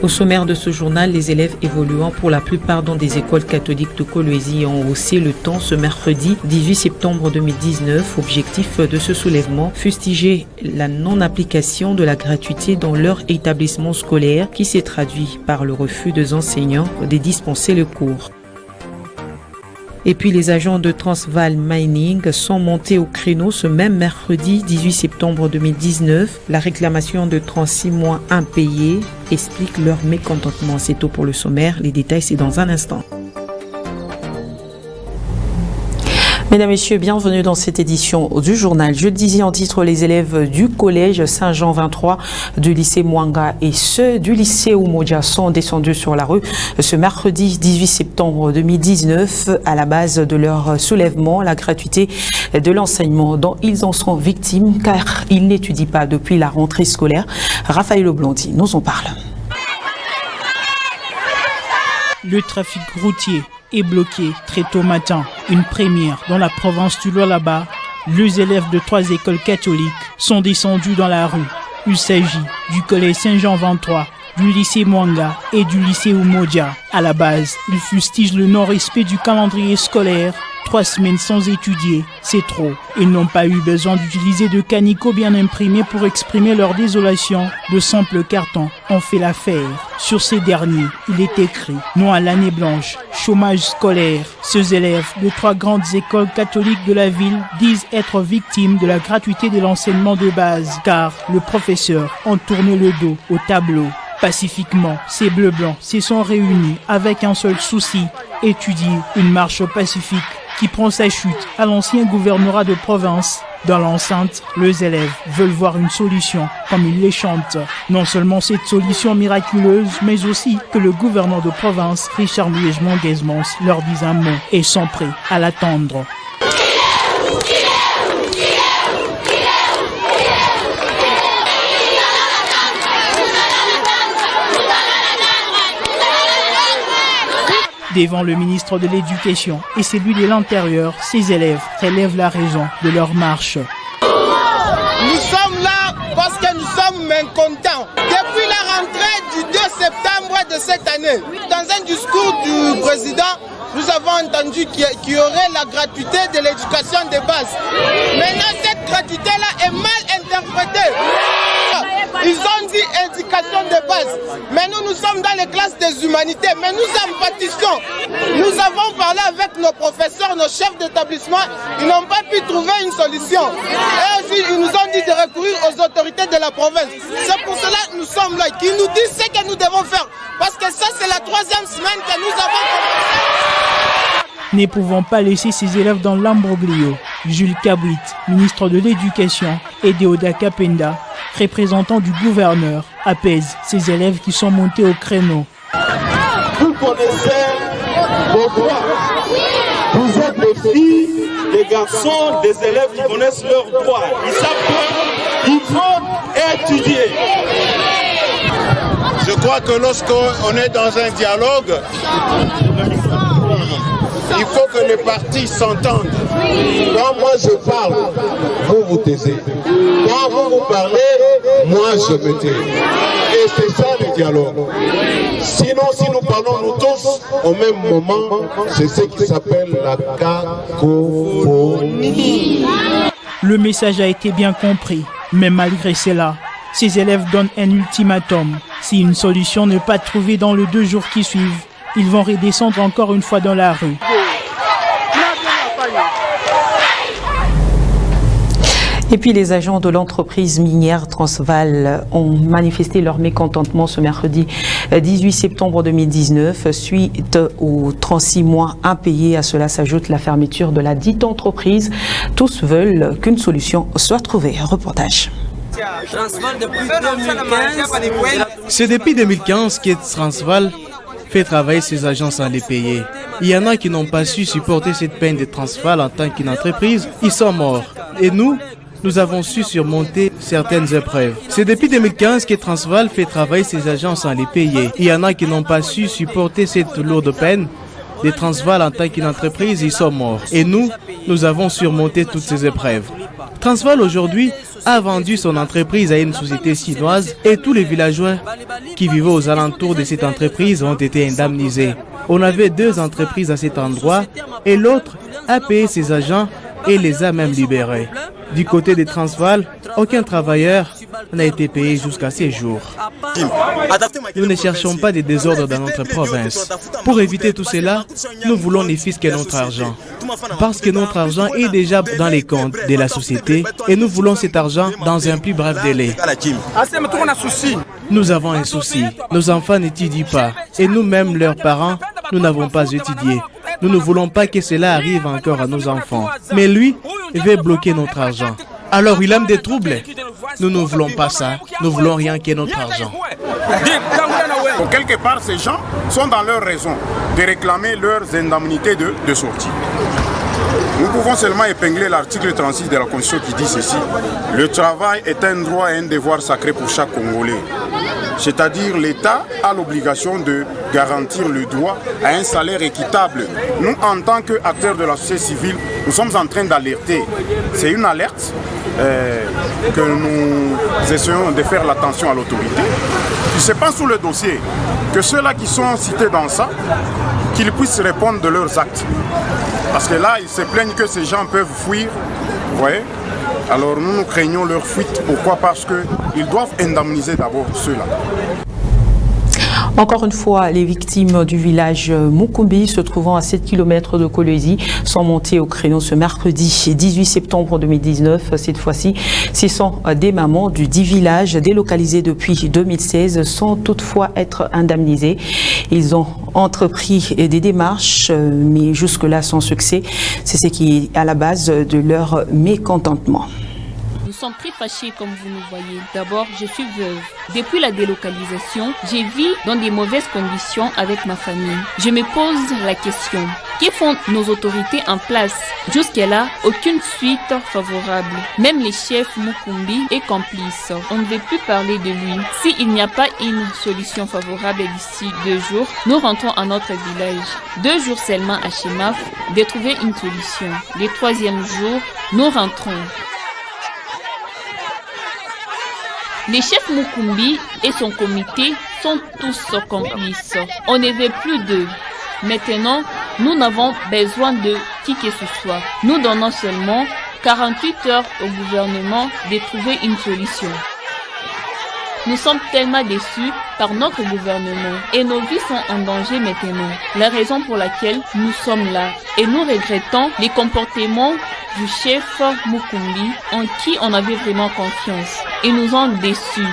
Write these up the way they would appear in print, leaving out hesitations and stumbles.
Au sommaire de ce journal, les élèves évoluant pour la plupart dans des écoles catholiques de Kolwezi ont haussé le temps ce mercredi 18 septembre 2019. Objectif de ce soulèvement, fustiger la non-application de la gratuité dans leur établissement scolaire qui s'est traduit par le refus des enseignants de dispenser le cours. Et puis les agents de Transvaal Mining sont montés au créneau ce même mercredi 18 septembre 2019. La réclamation de 36 mois impayés explique leur mécontentement. C'est tout pour le sommaire. Les détails, c'est dans un instant. Mesdames, Messieurs, bienvenue dans cette édition du journal. Je le disais en titre, les élèves du collège Saint-Jean 23 du lycée Mwanga et ceux du lycée Umoja sont descendus sur la rue ce mercredi 18 septembre 2019 à la base de leur soulèvement, la gratuité de l'enseignement dont ils en sont victimes car ils n'étudient pas depuis la rentrée scolaire. Raphaël Oblandi nous en parle. Le trafic routier est bloqué très tôt matin. Une première dans la province du Lualaba. Les élèves de 3 écoles catholiques sont descendus dans la rue. Il s'agit du collège Saint-Jean 23, du lycée Mwanga et du lycée Umoja. À la base, ils fustigent le non-respect du calendrier scolaire. 3 semaines sans étudier, c'est trop. Ils n'ont pas eu besoin d'utiliser de canicots bien imprimés pour exprimer leur désolation. De simples cartons ont fait l'affaire. Sur ces derniers, il est écrit « Non à l'année blanche, chômage scolaire ». Ces élèves de 3 grandes écoles catholiques de la ville disent être victimes de la gratuité de l'enseignement de base, car le professeur a tourné le dos au tableau. Pacifiquement, ces bleus-blancs se sont réunis avec un seul souci, étudier une marche pacifique qui prend sa chute à l'ancien gouvernorat de province. Dans l'enceinte, les élèves veulent voir une solution, comme ils les chantent. Non seulement cette solution miraculeuse, mais aussi que le gouverneur de province, Richard Luège-Monguesmans, leur dise un mot et sont prêts à l'attendre. Devant le ministre de l'Éducation et celui de l'Intérieur, ces élèves relèvent la raison de leur marche. Nous sommes là parce que nous sommes mécontents. Depuis la rentrée du 2 septembre de cette année, dans un discours du président, nous avons entendu qu'il y aurait la gratuité de l'éducation de base. Maintenant, cette gratuité-là est mal interprétée. Ils ont dit éducation de base. Mais nous sommes dans les classes des humanités. Mais nous empathisons. Nous avons parlé avec nos professeurs, nos chefs d'établissement. Ils n'ont pas pu trouver une solution. Et aussi, ils nous ont dit de recourir aux autorités de la province. C'est pour cela que nous sommes là. Qu'ils nous disent ce que nous devons faire. Parce que ça, c'est la 3e semaine que nous avons commencé. Ne pouvons pas laisser ces élèves dans l'ambroglio. Jules Cabrit, ministre de l'Éducation, et Deoda Kapenda, représentant du gouverneur, apaise ces élèves qui sont montés au créneau. Vous connaissez vos droits. Vous êtes des filles, des garçons, des élèves qui connaissent leurs droits. Ils savent qu'il faut étudier. Je crois que lorsqu'on est dans un dialogue, il faut que les partis s'entendent. Quand moi je parle, vous vous taisez. Quand vous parlez, moi je me tais. Et c'est ça le dialogue. Sinon, si nous parlons nous tous au même moment, c'est ce qui s'appelle la cacophonie. Le message a été bien compris, mais malgré cela, ces élèves donnent un ultimatum. Si une solution n'est pas trouvée dans les 2 jours qui suivent, ils vont redescendre encore une fois dans la rue. Et puis les agents de l'entreprise minière Transvaal ont manifesté leur mécontentement ce mercredi 18 septembre 2019 suite aux 36 mois impayés. À cela s'ajoute la fermeture de la dite entreprise. Tous veulent qu'une solution soit trouvée. Reportage. C'est depuis 2015 que Transvaal fait travailler ses agents sans les payer. Il y en a qui n'ont pas su supporter cette peine de Transvaal en tant qu'une entreprise. Ils sont morts. Et nous avons su surmonter certaines épreuves. C'est depuis 2015 que Transvaal fait travailler ses agents sans les payer. Il y en a qui n'ont pas su supporter cette lourde peine de Transvaal en tant qu'une entreprise. Ils sont morts. Et nous avons surmonté toutes ces épreuves. Transvaal aujourd'hui a vendu son entreprise à une société chinoise et tous les villageois qui vivaient aux alentours de cette entreprise ont été indemnisés. On avait 2 entreprises à cet endroit et l'autre a payé ses agents et les a même libérés. Du côté de Transvaal, aucun travailleur n'a été payé jusqu'à ces jours. Nous ne cherchons pas de désordre dans notre province. Pour éviter tout cela, nous voulons ne fût-ce que notre argent. Parce que notre argent est déjà dans les comptes de la société et nous voulons cet argent dans un plus bref délai. Nous avons un souci. Nos enfants n'étudient pas et nous-mêmes, leurs parents, nous n'avons pas étudié. Nous ne voulons pas que cela arrive encore à nos enfants. Mais lui, il veut bloquer notre argent. Alors il aime des troubles. Nous ne voulons pas ça. Nous voulons rien que notre argent. Quelque part, ces gens sont dans leur raison de réclamer leurs indemnités de sortie. Nous pouvons seulement épingler l'article 36 de la Constitution qui dit ceci. Le travail est un droit et un devoir sacré pour chaque Congolais. C'est-à-dire l'État a l'obligation de garantir le droit à un salaire équitable. Nous, en tant qu'acteurs de la société civile, nous sommes en train d'alerter. C'est une alerte que nous essayons de faire l'attention à l'autorité. Qui se passe sous le dossier, que ceux-là qui sont cités dans ça, qu'ils puissent répondre de leurs actes. Parce que là, ils se plaignent que ces gens peuvent fuir, vous voyez. Alors nous craignons leur fuite. Pourquoi? Parce qu'ils doivent indemniser d'abord ceux-là. Encore une fois, les victimes du village Mukumbi, se trouvant à 7 km de Kolwezi, sont montées au créneau ce mercredi 18 septembre 2019. Cette fois-ci, ce sont des mamans du 10 villages délocalisés depuis 2016 sans toutefois être indemnisées. Ils ont entrepris des démarches, mais jusque-là sans succès. C'est ce qui est à la base de leur mécontentement. Nous sommes très fâchés comme vous nous voyez. D'abord, je suis veuve. Depuis la délocalisation, j'ai vécu dans des mauvaises conditions avec ma famille. Je me pose la question, que font nos autorités en place? Jusqu'à-là, aucune suite favorable. Même les chefs Mukumbi est complice. On ne veut plus parler de lui. S'il n'y a pas une solution favorable d'ici 2 jours, nous rentrons à notre village. 2 jours seulement à Chemaf de trouver une solution. Le 3e jour, nous rentrons. Les chefs Mukumbi et son comité sont tous complices. On ne veut plus d'eux. Maintenant, nous n'avons besoin de qui que ce soit. Nous donnons seulement 48 heures au gouvernement de trouver une solution. Nous sommes tellement déçus par notre gouvernement et nos vies sont en danger maintenant. La raison pour laquelle nous sommes là et nous regrettons les comportements du chef Mukumbi en qui on avait vraiment confiance. Ils nous ont déçus.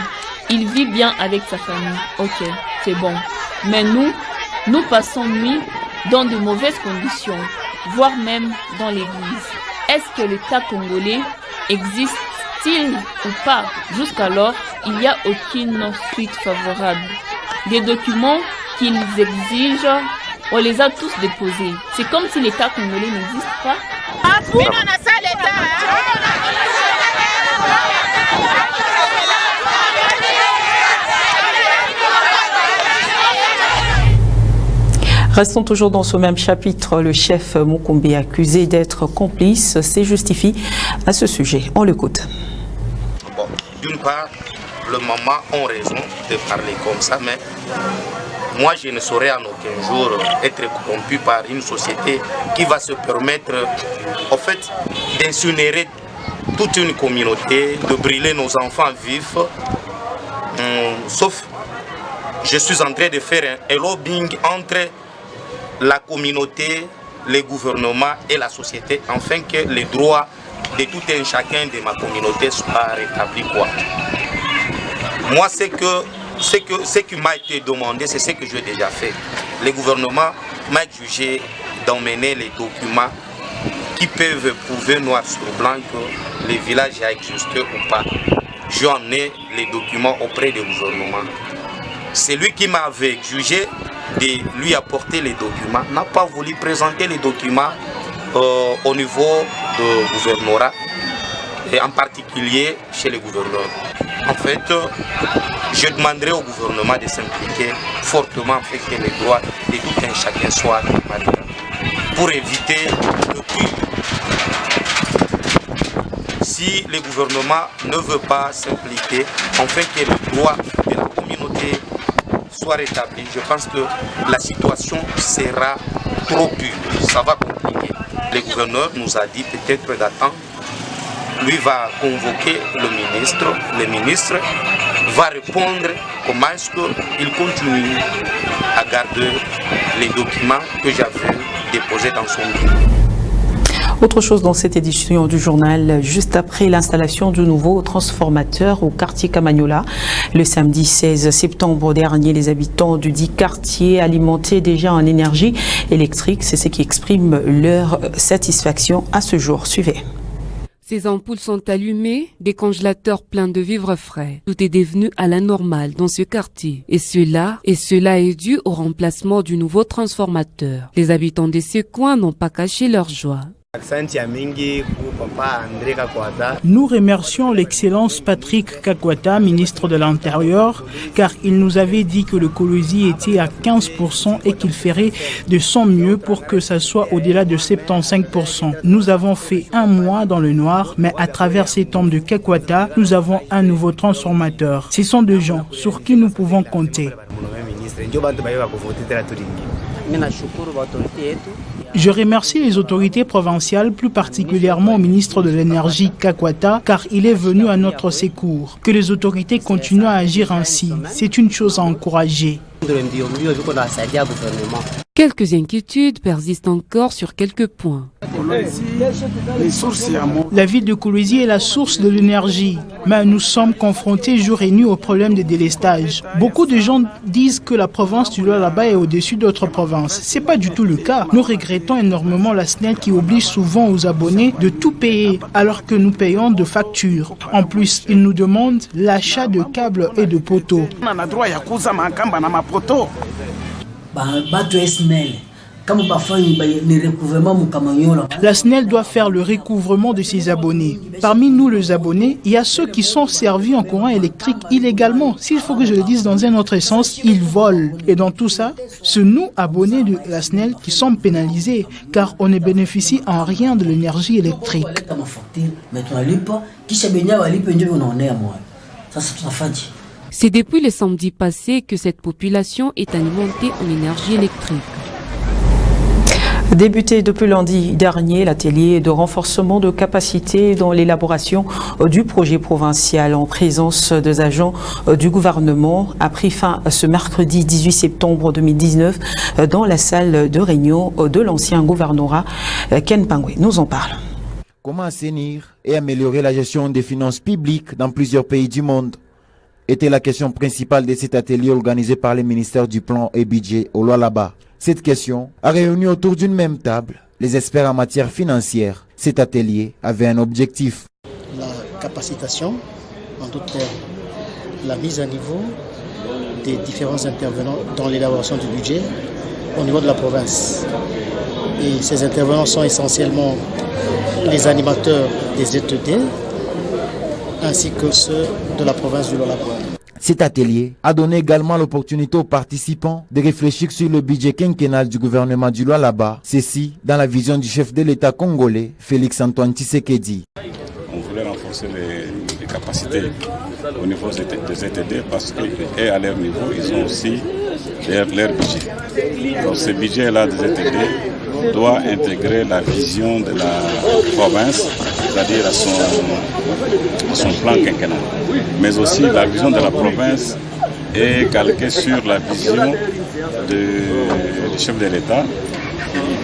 Il vit bien avec sa famille. Ok, c'est bon. Mais nous passons nuit dans de mauvaises conditions, voire même dans l'église. Est-ce que l'État congolais existe-t-il ou pas? Jusqu'alors, il n'y a aucune suite favorable. Les documents qu'ils exigent, on les a tous déposés. C'est comme si l'État congolais n'existe pas. Restons toujours dans ce même chapitre. Le chef Mukumbi, accusé d'être complice, se justifie à ce sujet. On l'écoute. Bon, d'une part, les mamans ont raison de parler comme ça, mais moi je ne saurais en aucun jour être corrompu par une société qui va se permettre en fait d'incinérer toute une communauté, de brûler nos enfants vifs, sauf je suis en train de faire un lobbying entre la communauté, les gouvernements et la société, afin que les droits de tout un chacun de ma communauté soit rétabli, quoi. Moi, ce qui m'a été demandé, c'est ce que j'ai déjà fait. Le gouvernement m'a jugé d'emmener les documents qui peuvent prouver noir sur blanc que le village a existé ou pas. J'ai emmené les documents auprès du gouvernement. C'est lui qui m'avait jugé de lui apporter les documents, n'a pas voulu présenter les documents au niveau du gouvernorat, et en particulier chez le gouverneur. En fait, je demanderai au gouvernement de s'impliquer fortement afin que les droits de tout un chacun soient répartis pour éviter le crime. Si le gouvernement ne veut pas s'impliquer afin que le droit de la communauté soit rétabli, je pense que la situation sera trop dure, ça va compliquer. Le gouverneur nous a dit peut-être d'attendre. Lui va convoquer le ministre va répondre comment est-ce qu'il continue à garder les documents que j'avais déposés dans son bureau. Autre chose dans cette édition du journal, juste après l'installation du nouveau transformateur au quartier Camagnola, le samedi 16 septembre dernier, les habitants du dit quartier alimentaient déjà en énergie électrique. C'est ce qui exprime leur satisfaction à ce jour. Suivez. Ces ampoules sont allumées, des congélateurs pleins de vivres frais. Tout est devenu à la normale dans ce quartier. Et cela est dû au remplacement du nouveau transformateur. Les habitants de ce coin n'ont pas caché leur joie. Nous remercions l'excellence Patrick Kakwata, ministre de l'Intérieur, car il nous avait dit que le Kolwezi était à 15% et qu'il ferait de son mieux pour que ça soit au-delà de 75%. Nous avons fait un mois dans le noir, mais à travers cet homme de Kakwata, nous avons un nouveau transformateur. Ce sont des gens sur qui nous pouvons compter. Je remercie les autorités provinciales, plus particulièrement au ministre de l'Énergie Kakwata, car il est venu à notre secours. Que les autorités continuent à agir ainsi, c'est une chose à encourager. Quelques inquiétudes persistent encore sur quelques points. La ville de Kolwezi est la source de l'énergie, mais nous sommes confrontés jour et nuit au problème de délestage. Beaucoup de gens disent que la province du Lualaba est au-dessus d'autres provinces. Ce n'est pas du tout le cas. Nous regrettons énormément la SNEL qui oblige souvent aux abonnés de tout payer alors que nous payons de factures. En plus, ils nous demandent l'achat de câbles et de poteaux. La SNEL doit faire le recouvrement de ses abonnés. Parmi nous, les abonnés, il y a ceux qui sont servis en courant électrique illégalement. S'il faut que je le dise dans un autre sens, ils volent. Et dans tout ça, c'est nous, abonnés de la SNEL, qui sommes pénalisés, car on ne bénéficie en rien de l'énergie électrique. C'est depuis le samedi passé que cette population est alimentée en énergie électrique. Débuté depuis lundi dernier, l'atelier de renforcement de capacité dans l'élaboration du projet provincial en présence des agents du gouvernement a pris fin ce mercredi 18 septembre 2019 dans la salle de réunion de l'ancien gouvernorat. Ken Pangwe nous en parle. Comment assainir et améliorer la gestion des finances publiques dans plusieurs pays du monde était la question principale de cet atelier organisé par le ministère du Plan et Budget au Lualaba. Cette question a réuni autour d'une même table les experts en matière financière. Cet atelier avait un objectif. La capacitation, en d'autres termes, la mise à niveau des différents intervenants dans l'élaboration du budget au niveau de la province. Et ces intervenants sont essentiellement les animateurs des ZED ainsi que ceux de la province du Lualaba. Cet atelier a donné également l'opportunité aux participants de réfléchir sur le budget quinquennal du gouvernement du Lualaba, ceci dans la vision du chef de l'État congolais, Félix-Antoine Tshisekedi. On voulait renforcer les capacités au niveau des ZTD parce qu'à leur niveau, ils ont aussi leur budget. Donc ce budget-là des ZTD doit intégrer la vision de la province, c'est-à-dire à son plan quinquennal. Mais aussi la vision de la province est calquée sur la vision du chef de l'État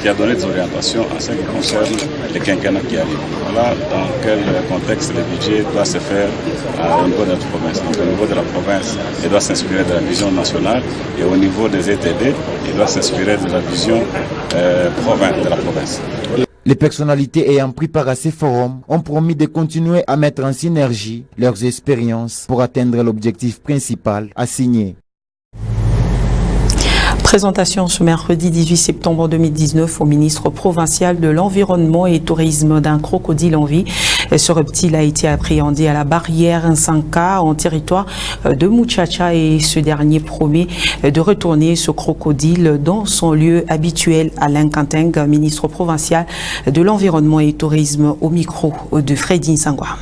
qui a donné des orientations en ce qui concerne les quinquennats qui arrivent. Voilà dans quel contexte le budget doit se faire au niveau de notre province. Donc au niveau de la province, il doit s'inspirer de la vision nationale et au niveau des ETD, il doit s'inspirer de la vision province de la province. Les personnalités ayant pris part à ces forums ont promis de continuer à mettre en synergie leurs expériences pour atteindre l'objectif principal assigné. Présentation ce mercredi 18 septembre 2019 au ministre provincial de l'Environnement et Tourisme d'un crocodile en vie. Ce reptile a été appréhendé à la barrière Nsanka en territoire de Muchacha et ce dernier promet de retourner ce crocodile dans son lieu habituel. Alain Kanteng, ministre provincial de l'Environnement et Tourisme au micro de Freddy Nsangwa.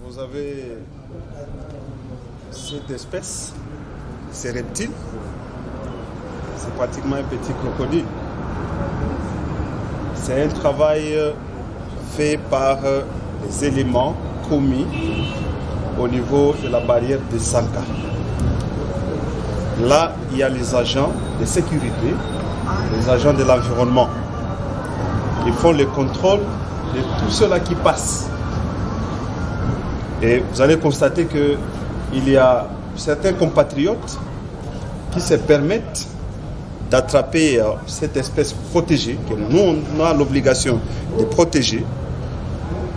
Vous avez cette espèce, ces reptiles. C'est pratiquement un petit crocodile. C'est un travail fait par les éléments commis au niveau de la barrière de Sanka. Là, il y a les agents de sécurité, les agents de l'environnement. Ils font le contrôle de tout cela qui passe. Et vous allez constater qu'il y a certains compatriotes qui se permettent d'attraper cette espèce protégée, que nous, on a l'obligation de protéger.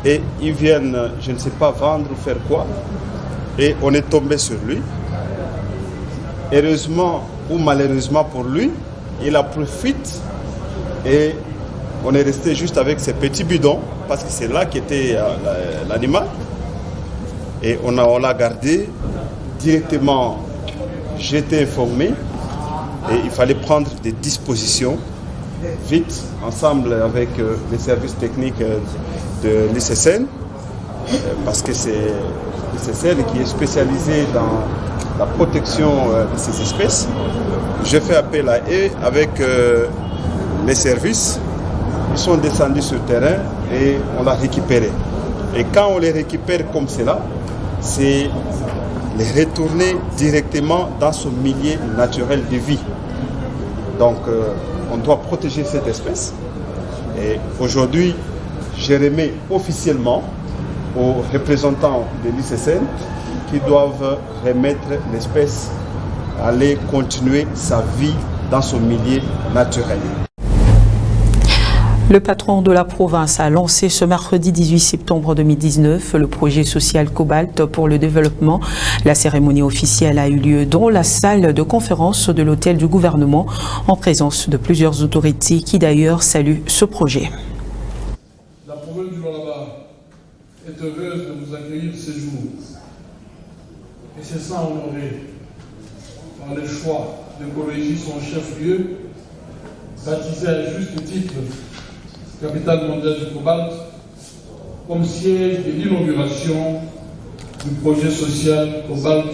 Et ils viennent, je ne sais pas, vendre ou faire quoi. Et on est tombé sur lui. Heureusement ou malheureusement pour lui, il a pris fuite. Et on est resté juste avec ces petits bidons, parce que c'est là qu'était l'animal. Et on l'a gardé directement. J'étais informé. Et il fallait prendre des dispositions vite, ensemble avec les services techniques de l'ICSN, parce que c'est l'ICSN qui est spécialisé dans la protection de ces espèces. J'ai fait appel à eux avec les services. Ils sont descendus sur le terrain et on l'a récupéré. Et quand on les récupère comme cela, c'est les retourner directement dans son milieu naturel de vie. Donc, on doit protéger cette espèce. Et aujourd'hui, je remets officiellement aux représentants de l'ICSN qui doivent remettre l'espèce, aller continuer sa vie dans son milieu naturel. Le patron de la province a lancé ce mercredi 18 septembre 2019 le projet social Cobalt pour le développement. La cérémonie officielle a eu lieu dans la salle de conférence de l'hôtel du gouvernement en présence de plusieurs autorités qui d'ailleurs saluent ce projet. La province du Lualaba est heureuse de vous accueillir ce jour et se sent honorée par le choix de corriger son chef-lieu, baptisé à juste titre capitale mondiale du cobalt, comme siège de l'inauguration du projet social Cobalt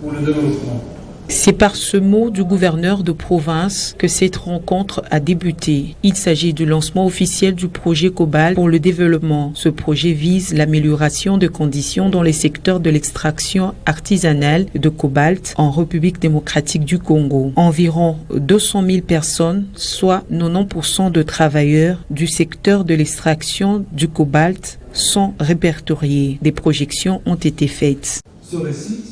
pour le développement. C'est par ce mot du gouverneur de province que cette rencontre a débuté. Il s'agit du lancement officiel du projet Cobalt pour le développement. Ce projet vise l'amélioration des conditions dans les secteurs de l'extraction artisanale de cobalt en République démocratique du Congo. Environ 200 000 personnes, soit 90% de travailleurs du secteur de l'extraction du cobalt sont répertoriés. Des projections ont été faites. Sur le site,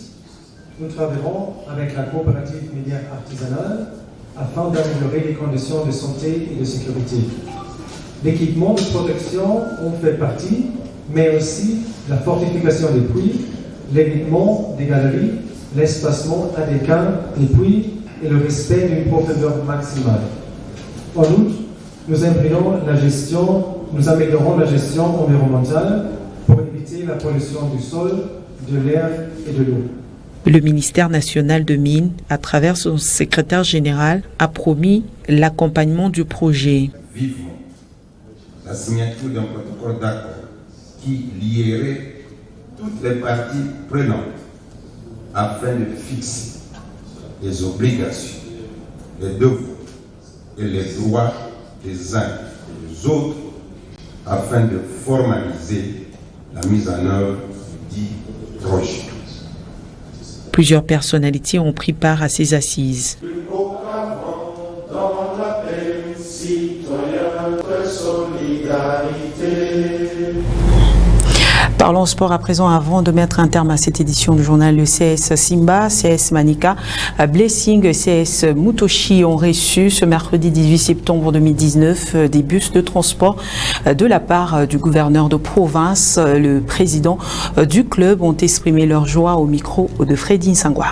nous travaillerons avec la coopérative minière artisanale afin d'améliorer les conditions de santé et de sécurité. L'équipement de protection en fait partie, mais aussi la fortification des puits, l'évitement des galeries, l'espacement adéquat des puits et le respect d'une profondeur maximale. En outre, nous améliorons la gestion environnementale pour éviter la pollution du sol, de l'air et de l'eau. Le ministère national de Mines, à travers son secrétaire général, a promis l'accompagnement du projet. Vivement la signature d'un protocole d'accord qui lierait toutes les parties prenantes afin de fixer les obligations, les devoirs et les droits des uns et des autres afin de formaliser la mise en œuvre du projet. Plusieurs personnalités ont pris part à ces assises. Parlons sport à présent avant de mettre un terme à cette édition du journal. Le CS Simba, CS Manika, Blessing, CS Mutoshi ont reçu ce mercredi 18 septembre 2019 des bus de transport de la part du gouverneur de province. Le président du club ont exprimé leur joie au micro de Freddy Nsangwa.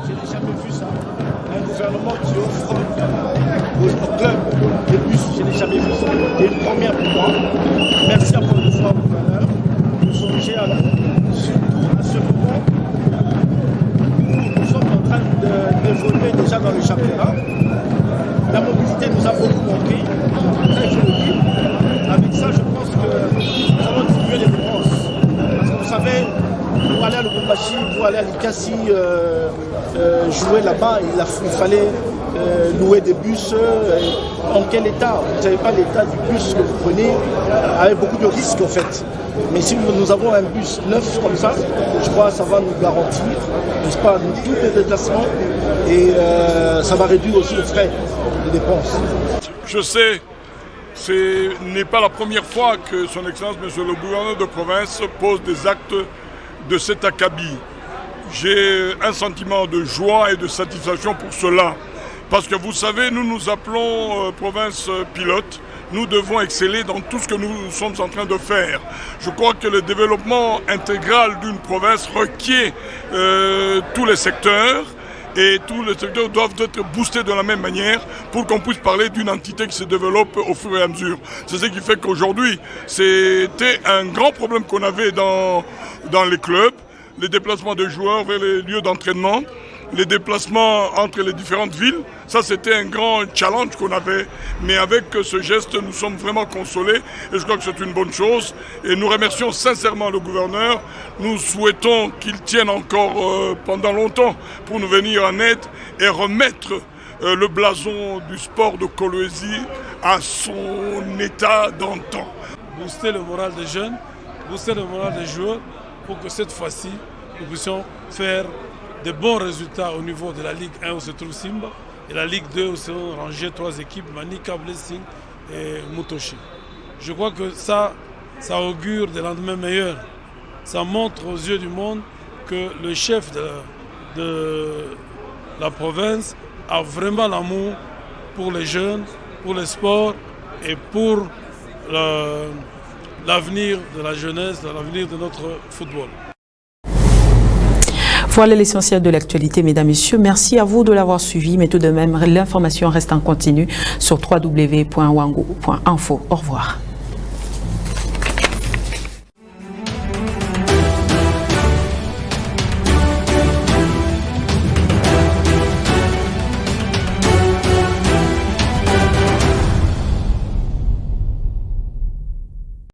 Je n'ai jamais vu ça. Un gouvernement qui offre au club des bus, je n'ai jamais vu ça. C'est une première pour moi. Merci encore une fois au gouverneur. Nous sommes surtout à ce moment où nous sommes en train d'évoluer déjà dans le championnat. La mobilité nous a beaucoup manqué. Ça, il faut le dire. Avec ça, je pense que nous allons distribuer les réponses. Parce que vous savez, pour aller à Lubumbashi, pour aller à Likasi, jouer là-bas, il fallait louer des bus. En quel état? Vous ne savez pas l'état du bus que vous prenez, avec beaucoup de risques en fait. Mais si nous avons un bus neuf comme ça, je crois que ça va nous garantir, n'est-ce pas, tous les déplacements et ça va réduire aussi les frais de dépenses. Je sais, ce n'est pas la première fois que son Excellence, Monsieur le gouverneur de province, pose des actes de cet acabit. J'ai un sentiment de joie et de satisfaction pour cela. Parce que vous savez, nous nous appelons province pilote. Nous devons exceller dans tout ce que nous sommes en train de faire. Je crois que le développement intégral d'une province requiert tous les secteurs. Et tous les secteurs doivent être boostés de la même manière pour qu'on puisse parler d'une entité qui se développe au fur et à mesure. C'est ce qui fait qu'aujourd'hui, c'était un grand problème qu'on avait dans les clubs, les déplacements de joueurs vers les lieux d'entraînement, les déplacements entre les différentes villes. Ça, c'était un grand challenge qu'on avait. Mais avec ce geste, nous sommes vraiment consolés et je crois que c'est une bonne chose. Et nous remercions sincèrement le gouverneur. Nous souhaitons qu'il tienne encore pendant longtemps pour nous venir en aide et remettre le blason du sport de Kolwezi à son état d'antan. Booster le moral des jeunes, booster le moral des joueurs pour que cette fois-ci, nous puissions faire de bons résultats au niveau de la Ligue 1 où se trouve Simba et la Ligue 2 où sont rangées 3 équipes, Manika, Blessing et Mutoshi. Je crois que ça augure des lendemains meilleurs. Ça montre aux yeux du monde que le chef de la province a vraiment l'amour pour les jeunes, pour le sport et pour l'avenir de la jeunesse, l'avenir de notre football. Voilà l'essentiel de l'actualité, mesdames, messieurs. Merci à vous de l'avoir suivi, mais tout de même, l'information reste en continu sur www.wango.info. Au revoir.